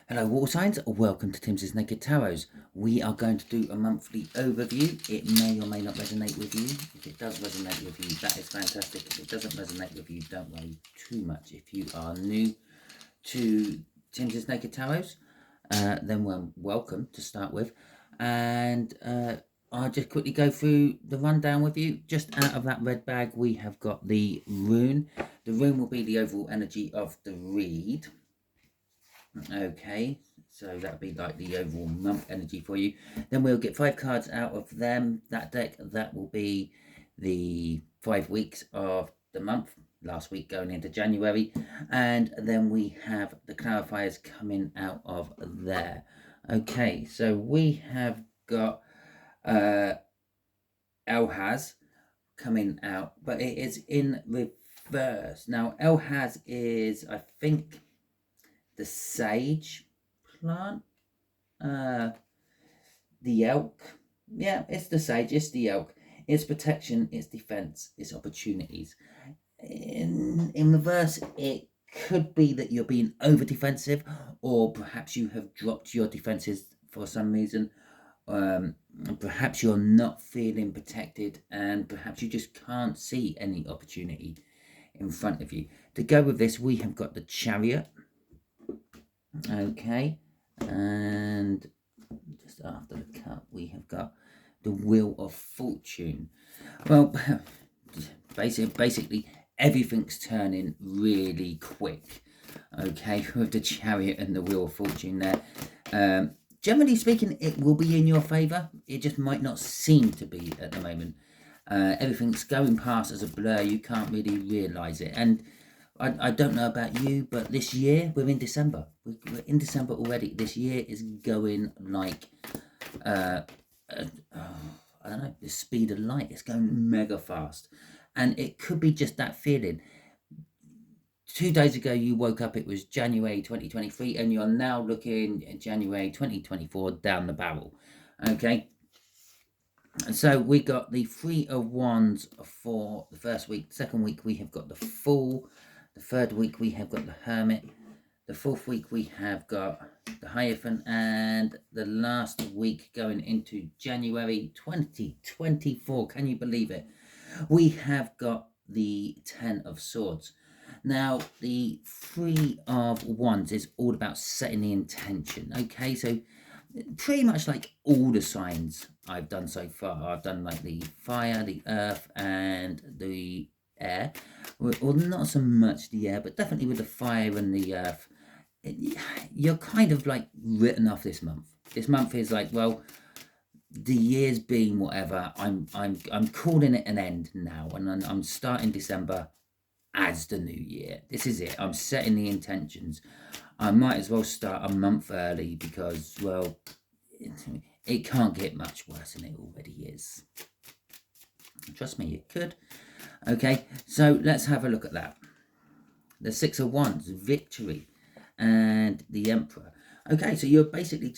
Hello water signs, welcome to Timsy Naked Tarot. We are going to do a monthly overview. It may or may not resonate with you. If it does resonate with you, that is fantastic. If it doesn't resonate with you, don't worry too much. If you are new to Timsy Naked Tarot, then welcome to start with. And I'll just quickly go through the rundown with you. Just out of that red bag, we have got the rune. The rune will be the overall energy of the read. Okay, so that'll be like the overall month energy for you. Then we'll get 5 cards out of that deck. That will be the 5 weeks of the month, last week going into January. And then we have the clarifiers coming out of there. Okay, so we have got Elhaz coming out, but it is in reverse. Now, Elhaz is, I think, the sage plant, the elk. Yeah, it's the sage, it's the elk. It's protection, it's defense, it's opportunities. In reverse, it could be that you're being over defensive, or perhaps you have dropped your defenses for some reason. Perhaps you're not feeling protected, and perhaps you just can't see any opportunity in front of you. To go with this, we have got the Chariot. Okay, and just after the cut, we have got the Wheel of Fortune. Well, basically everything's turning really quick. Okay, with the Chariot and the Wheel of Fortune there. Generally speaking, it will be in your favour. It just might not seem to be at the moment. Everything's going past as a blur. You can't really realise it. And I don't know about you, but this year, we're in December. We're in December already. This year is going like, I don't know, the speed of light. It's going mega fast. And it could be just that feeling. 2 days ago, you woke up, it was January 2023, and you're now looking at January 2024 down the barrel. Okay? And so we got the 3 of Wands for the first week. Second week, we have got the Fool. The third week, we have got the Hermit. The fourth week, we have got the Hierophant. And the last week, going into January 2024, can you believe it? We have got the 10 of Swords. Now, the 3 of Wands is all about setting the intention. Okay, so pretty much like all the signs I've done so far. I've done like the fire, the earth, and the air. Well, not so much the air, but definitely with the fire and the earth. You're kind of like written off this month. This month is like, well, the year's been whatever. I'm calling it an end now, and I'm starting December as the new year. This is it. I'm setting the intentions. I might as well start a month early because, well, it can't get much worse than it already is. Trust me, it could. Okay, so let's have a look at that. The 6 of Wands, victory, and the Emperor. Okay, so you're basically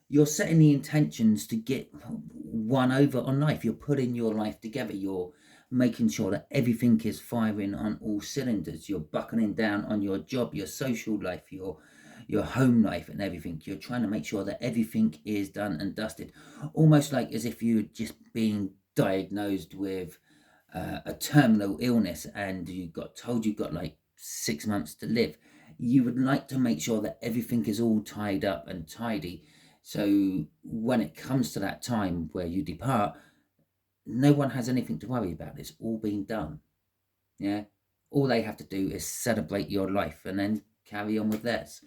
you're setting the intentions to get one over on life. You're putting your life together. You're making sure that everything is firing on all cylinders. You're buckling down on your job, your social life, your home life and everything. You're trying to make sure that everything is done and dusted. Almost like as if you're just being diagnosed with a terminal illness and you got told you've got like 6 months to live. You would like to make sure that everything is all tied up and tidy. So when it comes to that time where you depart, no one has anything to worry about. It's all been done. Yeah. All they have to do is celebrate your life and then carry on with theirs.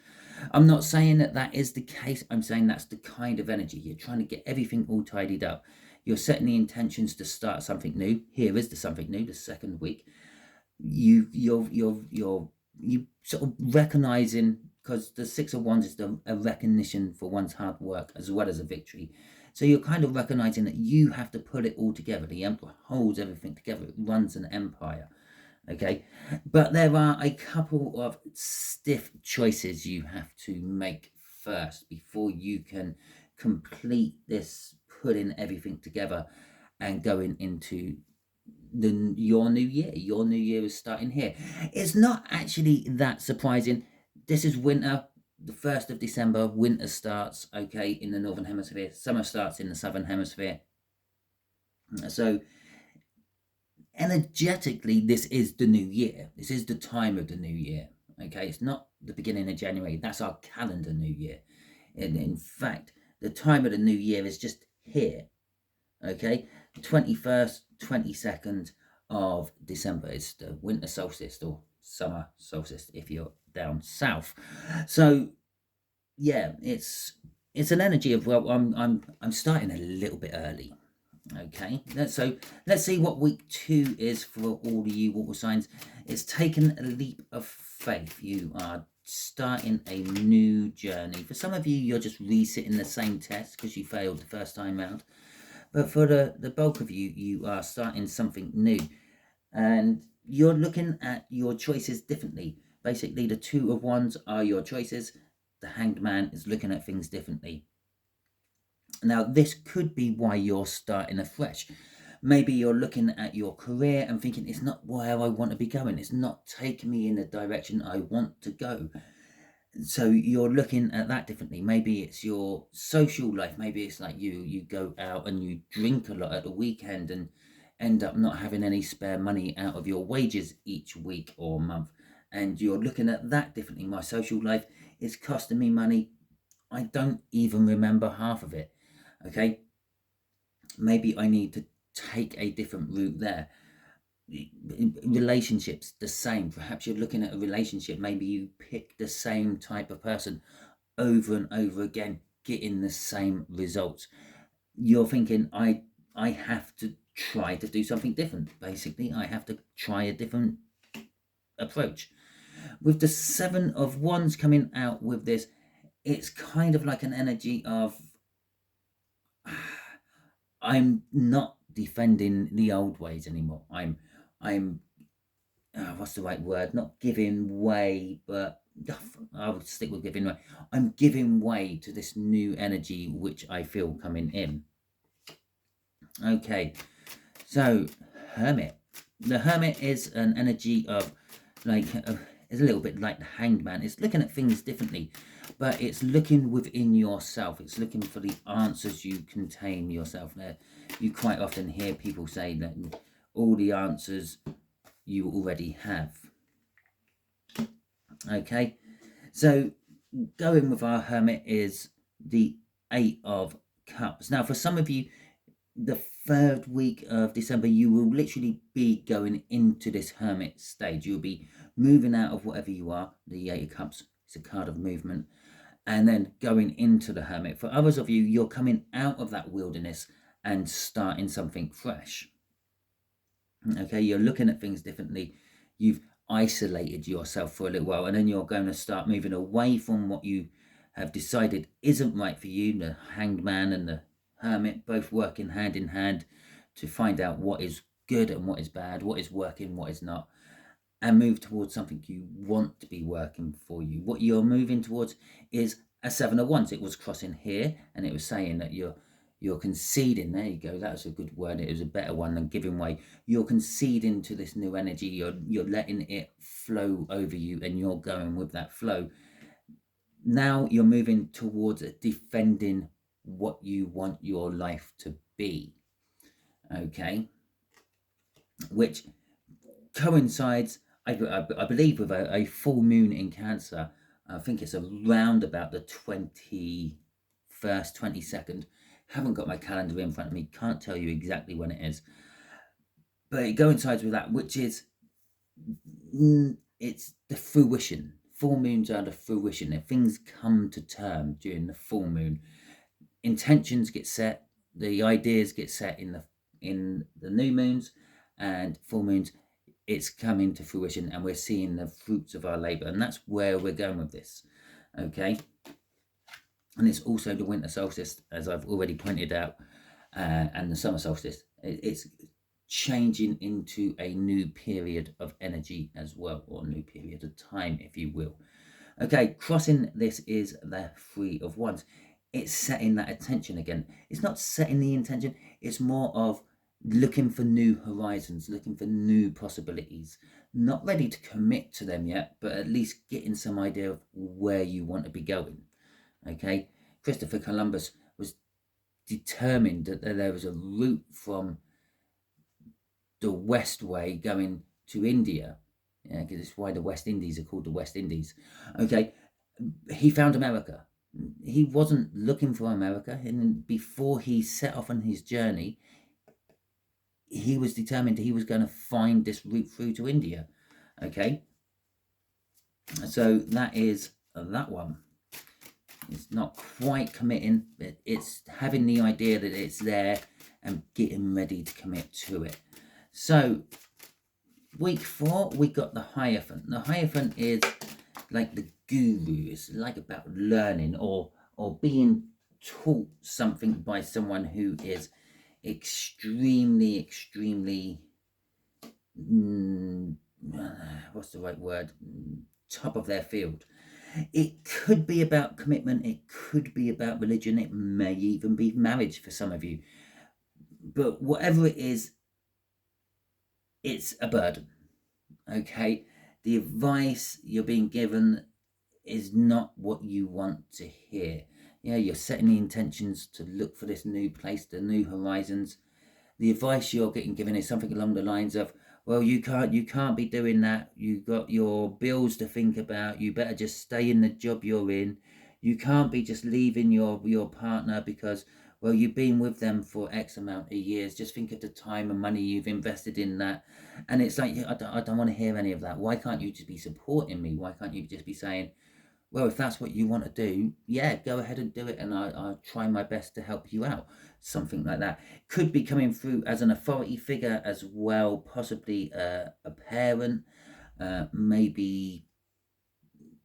I'm not saying that that is the case. I'm saying that's the kind of energy. You're trying to get everything all tidied up. You're setting the intentions to start something new. Here is the something new, the second week. You're sort of recognizing, because the 6 of Wands is a recognition for one's hard work as well as a victory. So you're kind of recognizing that you have to put it all together. The Emperor holds everything together. It runs an empire. Okay. But there are a couple of stiff choices you have to make first before you can complete this, putting everything together and going into your new year. Your new year is starting here. It's not actually that surprising. This is winter. the 1st of December, winter starts, okay, in the Northern Hemisphere. Summer starts in the Southern Hemisphere. So energetically, this is the new year. This is the time of the new year, okay? It's not the beginning of January. That's our calendar new year. And in fact, the time of the new year is just here, okay? 21st, 22nd of December is the winter solstice or summer solstice if you're down south. So yeah, it's an energy of, well, I'm starting a little bit early. Okay, so let's see what week 2 is for all of you water signs. It's taken a leap of faith. You are starting a new journey. For some of you, you're just resitting the same test because you failed the first time round. But for the bulk of you, you are starting something new. And you're looking at your choices differently. Basically, the 2 of Wands are your choices. The Hanged Man is looking at things differently. Now, this could be why you're starting afresh. Maybe you're looking at your career and thinking, it's not where I want to be going. It's not taking me in the direction I want to go. So you're looking at that differently. Maybe it's your social life. Maybe it's like you go out and you drink a lot at the weekend and end up not having any spare money out of your wages each week or month. And you're looking at that differently. My social life is costing me money. I don't even remember half of it. Okay, maybe I need to take a different route there. Relationships, the same. Perhaps you're looking at a relationship. Maybe you pick the same type of person over and over again, getting the same results. You're thinking, I have to try to do something different. Basically, I have to try a different approach. With the 7 of Wands coming out with this, it's kind of like an energy of, I'm not defending the old ways anymore. I'm what's the right word? Not giving way, but I'll stick with giving way. I'm giving way to this new energy which I feel coming in. Okay, so Hermit. The Hermit is an energy of like it's a little bit like the Hanged Man. It's looking at things differently, but it's looking within yourself. It's looking for the answers you contain yourself. There, you quite often hear people say that all the answers you already have. Okay, so going with our Hermit is the 8 of Cups. Now, for some of you, the 3rd week of December, you will literally be going into this Hermit stage. You'll be moving out of whatever you are. The 8 of Cups is a card of movement, and then going into the Hermit. For others of you, you're coming out of that wilderness and starting something fresh. Okay, you're looking at things differently. You've isolated yourself for a little while, and then you're going to start moving away from what you have decided isn't right for you. The Hanged Man and the Hermit both working hand in hand to find out what is good and what is bad, what is working, what is not, and move towards something you want to be working for you. What you're moving towards is a 7 of Wands. It was crossing here, and it was saying that you're conceding. There you go. That was a good word. It was a better one than giving way. You're conceding to this new energy. You're letting it flow over you, and you're going with that flow. Now you're moving towards defending what you want your life to be. Okay, which coincides, I believe, with a full moon in Cancer. I think it's around about the 21st, 22nd. Haven't got my calendar in front of me, can't tell you exactly when it is, but it coincides with that, which is it's the fruition. Full moons are the fruition. If things come to term during the full moon, intentions get set, the ideas get set in the new moons, and full moons, it's coming to fruition, and we're seeing the fruits of our labor, and that's where we're going with this. Okay, and it's also the winter solstice, as I've already pointed out, and the summer solstice. It's changing into a new period of energy as well, or a new period of time, if you will. Okay, crossing this is the 3 of Wands. It's setting that attention again. It's not setting the intention, it's more of looking for new horizons, looking for new possibilities, Not ready to commit to them yet, but at least getting some idea of where you want to be going. Okay, Christopher Columbus was determined that there was a route from the West Way going to India. Yeah, because it's why the West Indies are called the West Indies. Okay, he found America. He wasn't looking for America, and before he set off on his journey, he was determined he was going to find this route through to India. Okay, so that is that one. It's not quite committing, but it's having the idea that it's there and getting ready to commit to it. So week 4, we got the Hierophant. The Hierophant is like the guru. It's like about learning or being taught something by someone who is extremely what's the right word, top of their field. It could be about commitment, it could be about religion, it may even be marriage for some of you, but whatever it is, it's a burden. Okay, the advice you're being given is not what you want to hear. Yeah, you're setting the intentions to look for this new place, the new horizons. The advice you're getting given is something along the lines of, well, you can't be doing that. You've got your bills to think about. You better just stay in the job you're in. You can't be just leaving your partner because, well, you've been with them for X amount of years. Just think of the time and money you've invested in that. And it's like, I don't want to hear any of that. Why can't you just be supporting me? Why can't you just be saying, well, if that's what you want to do, yeah, go ahead and do it, and I'll try my best to help you out. Something like that. Could be coming through as an authority figure as well, possibly a parent, maybe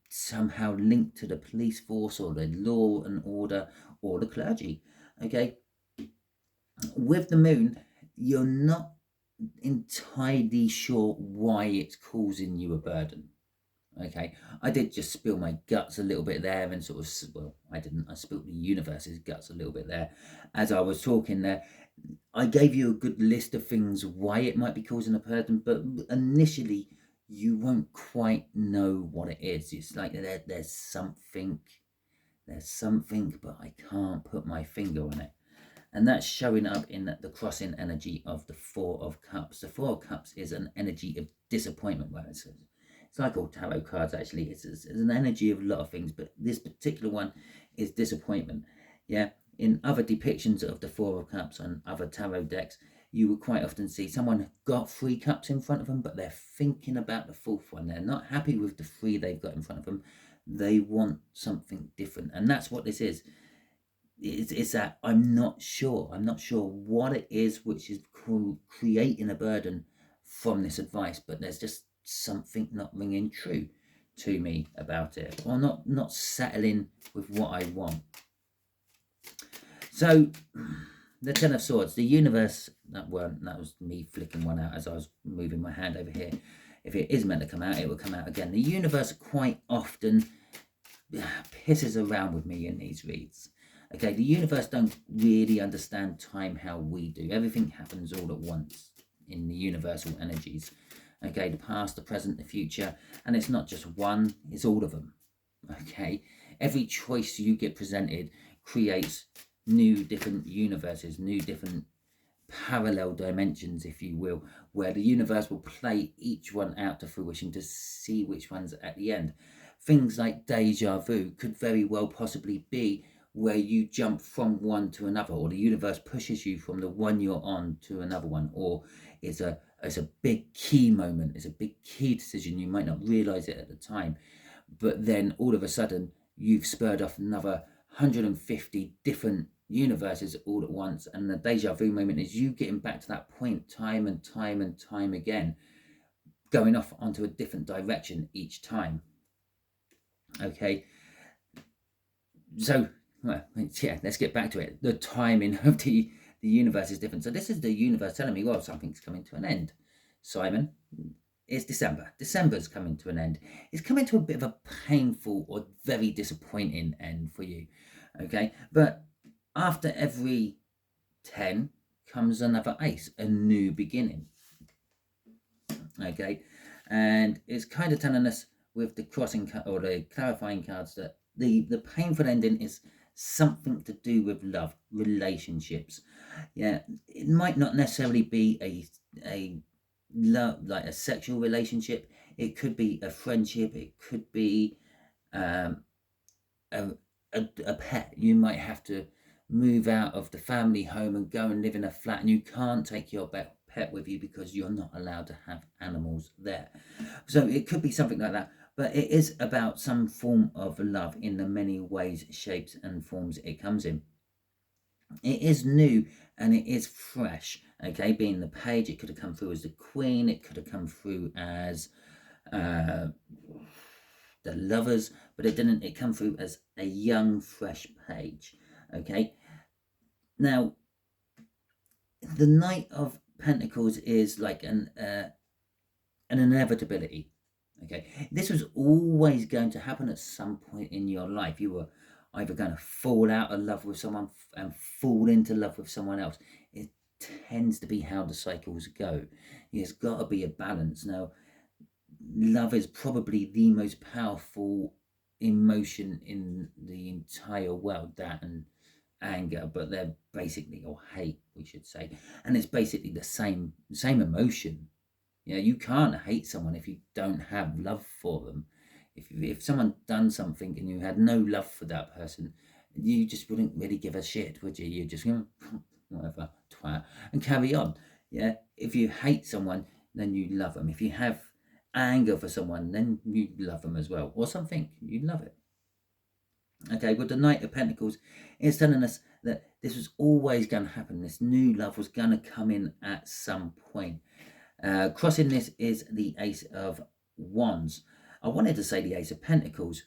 somehow linked to the police force or the law and order or the clergy. Okay, with the moon, you're not entirely sure why it's causing you a burden. Okay, I did just spill my guts a little bit there and sort of, well, I didn't, I spilled the universe's guts a little bit there as I was talking there. I gave you a good list of things why it might be causing a burden, but initially you won't quite know what it is. It's like there's something, but I can't put my finger on it. And that's showing up in the crossing energy of the Four of Cups. The Four of Cups is an energy of disappointment, where it's like all tarot cards, actually. It's an energy of a lot of things, but this particular one is disappointment. Yeah, in other depictions of the Four of Cups on other tarot decks, you would quite often see someone got 3 cups in front of them, but they're thinking about the 4th one. They're not happy with the 3 they've got in front of them. They want something different, and that's what this is. It's that I'm not sure what it is which is creating a burden from this advice, but there's just something not ringing true to me about it, or not settling with what I want. So the 10 of Swords, the universe, that was me flicking one out as I was moving my hand over here. If it is meant to come out, it will come out again. The universe quite often pisses around with me in these reads. Okay, the universe don't really understand time how we do. Everything happens all at once in the universal energies. Okay, the past, the present, the future, and it's not just one, it's all of them. Okay, every choice you get presented creates new different universes, new different parallel dimensions, if you will, where the universe will play each one out to fruition to see which one's at the end. Things like deja vu could very well possibly be where you jump from one to another, or the universe pushes you from the one you're on to another one, or it's a big key moment, it's a big key decision. You might not realize it at the time, but then all of a sudden you've spurred off another 150 different universes all at once, and the deja vu moment is you getting back to that point time and time again, going off onto a different direction each time. Okay, so well, yeah, let's get back to it. The timing of the universe is different. So this is the universe telling me, well, something's coming to an end. Simon, it's December. December's coming to an end. It's coming to a bit of a painful or very disappointing end for you. Okay, but after every 10 comes another ace, a new beginning. Okay, And it's kind of telling us with the crossing or the clarifying cards that the painful ending is something to do with love, relationships. Yeah, it might not necessarily be a love, like a sexual relationship. It could be a friendship. It could be um, a, a pet. You might have to move out of the family home and go and live in a flat, and you can't take your pet with you because you're not allowed to have animals there. So it could be something like that, but it is about some form of love in the many ways, shapes, and forms it comes in. It is new and it is fresh. Okay, being the page, it could have come through as the queen, it could have come through as uh, the lovers, but it didn't. It come through as a young, fresh page. Okay, now the Knight of Pentacles is like an inevitability. Okay, this was always going to happen at some point in your life. You were either going to fall out of love with someone and fall into love with someone else. It tends to be how the cycles go. There's got to be a balance. Now, love is probably the most powerful emotion in the entire world, that and anger, but they're basically, or hate we should say, and it's basically the same emotion. You can't hate someone if you don't have love for them. If someone done something and you had no love for that person, you just wouldn't really give a shit, would you? You just whatever, twat, and carry on. Yeah. If you hate someone, then you love them. If you have anger for someone, then you love them as well, or something, you love it. Okay, with the Knight of Pentacles, it's telling us that this was always going to happen. This new love was going to come in at some point. Crossing this is the Ace of Wands. I wanted to say the Ace of Pentacles.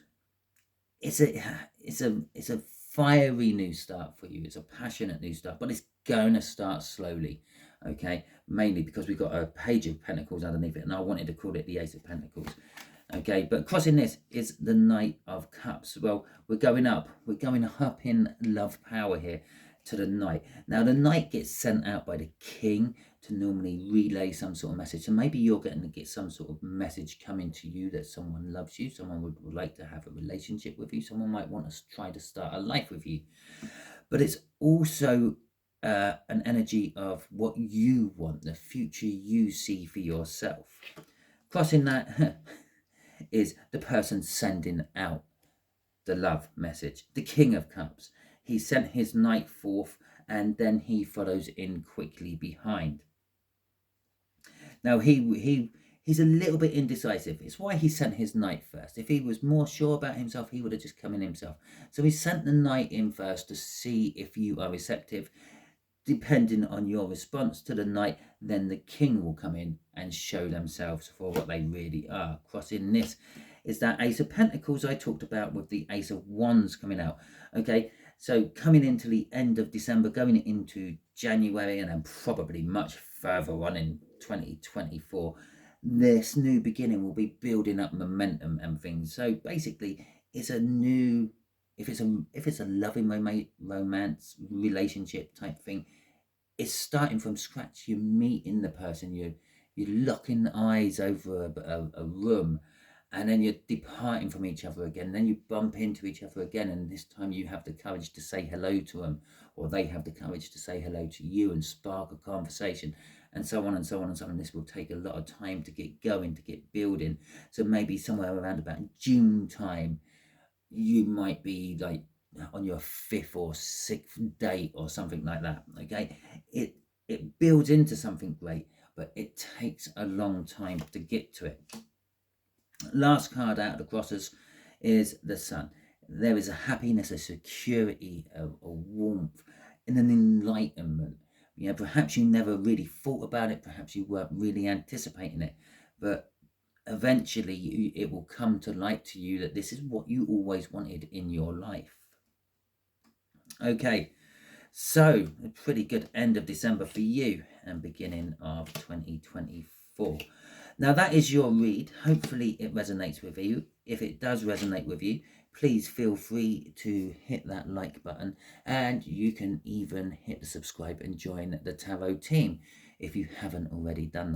It's a fiery new start for you. It's a passionate new start, but it's going to start slowly. Okay, mainly because we've got a Page of Pentacles underneath it, and I wanted to call it the Ace of Pentacles. Okay, but crossing this is the Knight of Cups. Well, we're going up in love power here to the Knight. Now the Knight gets sent out by the King to normally relay some sort of message. So maybe you're getting to get some sort of message coming to you that someone loves you, someone would like to have a relationship with you, someone might want to try to start a life with you. But it's also an energy of what you want, the future you see for yourself. Crossing that is the person sending out the love message, the King of Cups. He sent his Knight forth and then he follows in quickly behind. Now he's a little bit indecisive. It's why he sent his Knight first. If he was more sure about himself, he would have just come in himself. So he sent the Knight in first to see if you are receptive. Depending on your response to the Knight, then the King will come in and show themselves for what they really are. Crossing this is that Ace of Pentacles I talked about with the Ace of Wands coming out. Okay, so coming into the end of December, going into January, and then probably much further on in 2024, this new beginning will be building up momentum and things. So basically, it's a new, if it's a loving romance relationship type thing, it's starting from scratch. You're meeting the person, you're locking eyes over a room, and then you're departing from each other again. Then you bump into each other again, and this time you have the courage to say hello to them, or they have the courage to say hello to you and spark a conversation, and so on and so on and so on. This will take a lot of time to get going, to get building. So maybe somewhere around about June time, you might be like on your 5th or 6th date or something like that. Okay, it builds into something great, but it takes a long time to get to it. Last card out of the crosses is the Sun. There is a happiness, a security, a warmth, and an enlightenment. Perhaps you never really thought about it, perhaps you weren't really anticipating it, but eventually it will come to light to you that this is what you always wanted in your life. Okay, so a pretty good end of December for you and beginning of 2024. Now that is your read. Hopefully it resonates with you. If it does resonate with you, please feel free to hit that like button, and you can even hit the subscribe and join the tarot team if you haven't already done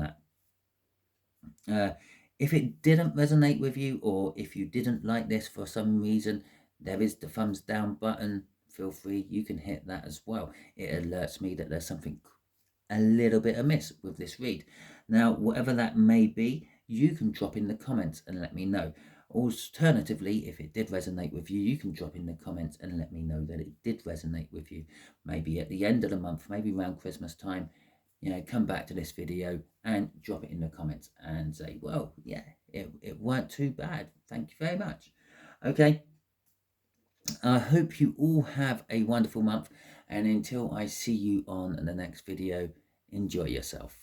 that. If it didn't resonate with you, or if you didn't like this for some reason, there is the thumbs down button. Feel free, you can hit that as well. It alerts me that there's something a little bit amiss with this read. Now, whatever that may be, you can drop in the comments and let me know. Alternatively, if it did resonate with you, you can drop in the comments and let me know that it did resonate with you. Maybe at the end of the month, maybe around Christmas time, come back to this video and drop it in the comments and say, well, yeah, it weren't too bad. Thank you very much. Okay. I hope you all have a wonderful month, and until I see you on the next video, enjoy yourself.